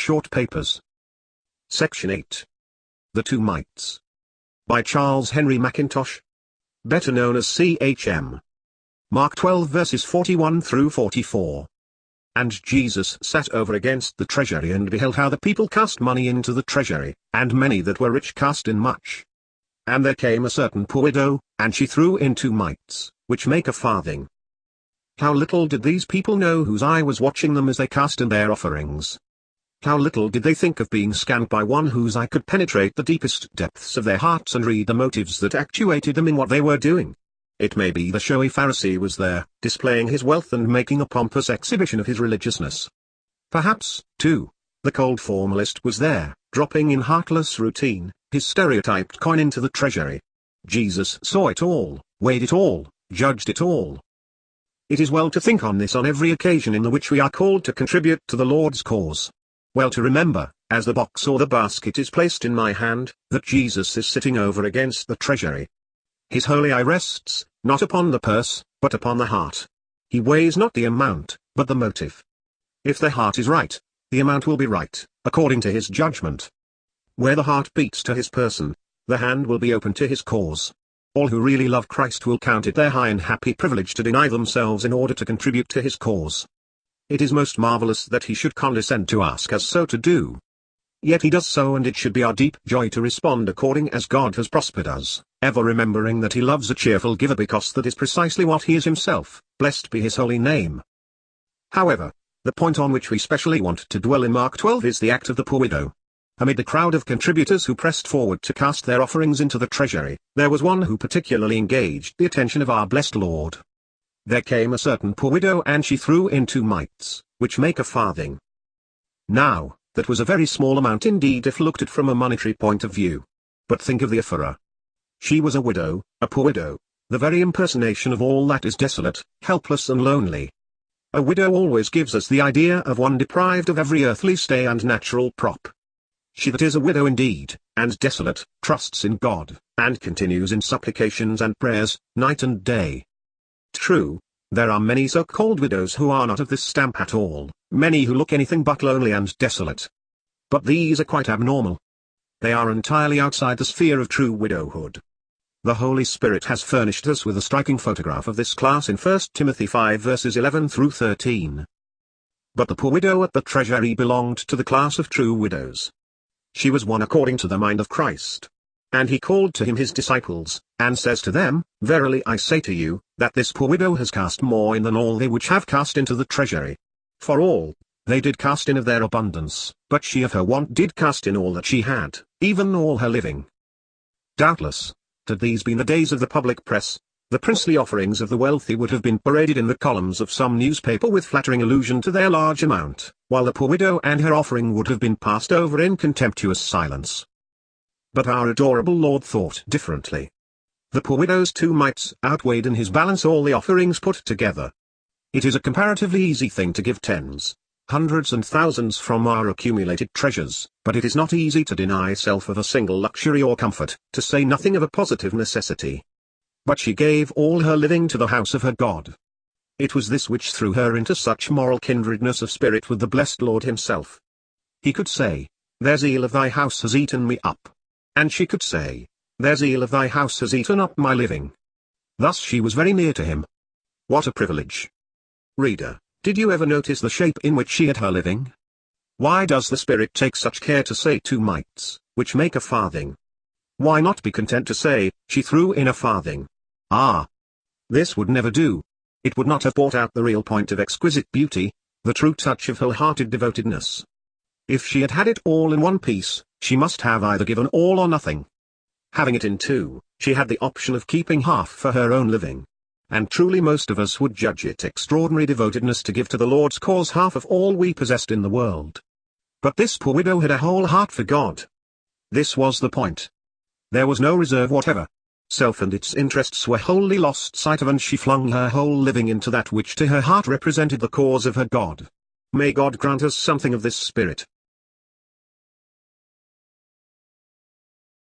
short papers. Section 8. The Two Mites. By Charles Henry Mackintosh. Better known as CHM. Mark 12 verses 41 through 44. And Jesus sat over against the treasury and beheld how the people cast money into the treasury, and many that were rich cast in much. And there came a certain poor widow, and she threw in 2 mites, which make a farthing. How little did these people know whose eye was watching them as they cast in their offerings. How little did they think of being scanned by one whose eye could penetrate the deepest depths of their hearts and read the motives that actuated them in what they were doing. It may be the showy Pharisee was there, displaying his wealth and making a pompous exhibition of his religiousness. Perhaps, too, the cold formalist was there, dropping in heartless routine, his stereotyped coin into the treasury. Jesus saw it all, weighed it all, judged it all. It is well to think on this on every occasion in the which we are called to contribute to the Lord's cause. Well to remember, as the box or the basket is placed in my hand, that Jesus is sitting over against the treasury. His holy eye rests, not upon the purse, but upon the heart. He weighs not the amount, but the motive. If the heart is right, the amount will be right, according to his judgment. Where the heart beats to his person, the hand will be open to his cause. All who really love Christ will count it their high and happy privilege to deny themselves in order to contribute to his cause. It is most marvelous that he should condescend to ask us so to do. Yet he does so, and it should be our deep joy to respond according as God has prospered us, ever remembering that he loves a cheerful giver, because that is precisely what he is himself, blessed be his holy name. However, the point on which we specially want to dwell in Mark 12 is the act of the poor widow. Amid the crowd of contributors who pressed forward to cast their offerings into the treasury, there was one who particularly engaged the attention of our blessed Lord. There came a certain poor widow, and she threw in 2 mites, which make a farthing. Now, that was a very small amount indeed if looked at from a monetary point of view. But think of the offerer. She was a widow, a poor widow, the very impersonation of all that is desolate, helpless and lonely. A widow always gives us the idea of one deprived of every earthly stay and natural prop. She that is a widow indeed, and desolate, trusts in God, and continues in supplications and prayers, night and day. True, there are many so-called widows who are not of this stamp at all, many who look anything but lonely and desolate. But these are quite abnormal. They are entirely outside the sphere of true widowhood. The Holy Spirit has furnished us with a striking photograph of this class in 1 Timothy 5 verses 11 through 13. But the poor widow at the treasury belonged to the class of true widows. She was one according to the mind of Christ. And he called to him his disciples, and says to them, Verily I say to you, that this poor widow has cast more in than all they which have cast into the treasury. For all, they did cast in of their abundance, but she of her want did cast in all that she had, even all her living. Doubtless, had these been the days of the public press, the princely offerings of the wealthy would have been paraded in the columns of some newspaper with flattering allusion to their large amount, while the poor widow and her offering would have been passed over in contemptuous silence. But our adorable Lord thought differently. The poor widow's 2 mites outweighed in his balance all the offerings put together. It is a comparatively easy thing to give tens, hundreds and thousands from our accumulated treasures, but it is not easy to deny self of a single luxury or comfort, to say nothing of a positive necessity. But she gave all her living to the house of her God. It was this which threw her into such moral kindredness of spirit with the blessed Lord himself. He could say, Their zeal of thy house has eaten me up. And she could say, Their zeal of thy house has eaten up my living. Thus she was very near to him. What a privilege! Reader, did you ever notice the shape in which she had her living? Why does the Spirit take such care to say 2 mites, which make a farthing? Why not be content to say, she threw in a farthing? Ah! This would never do. It would not have brought out the real point of exquisite beauty, the true touch of wholehearted devotedness. If she had had it all in one piece, she must have either given all or nothing. Having it in 2, she had the option of keeping half for her own living. And truly most of us would judge it extraordinary devotedness to give to the Lord's cause half of all we possessed in the world. But this poor widow had a whole heart for God. This was the point. There was no reserve whatever. Self and its interests were wholly lost sight of, and she flung her whole living into that which to her heart represented the cause of her God. May God grant us something of this spirit.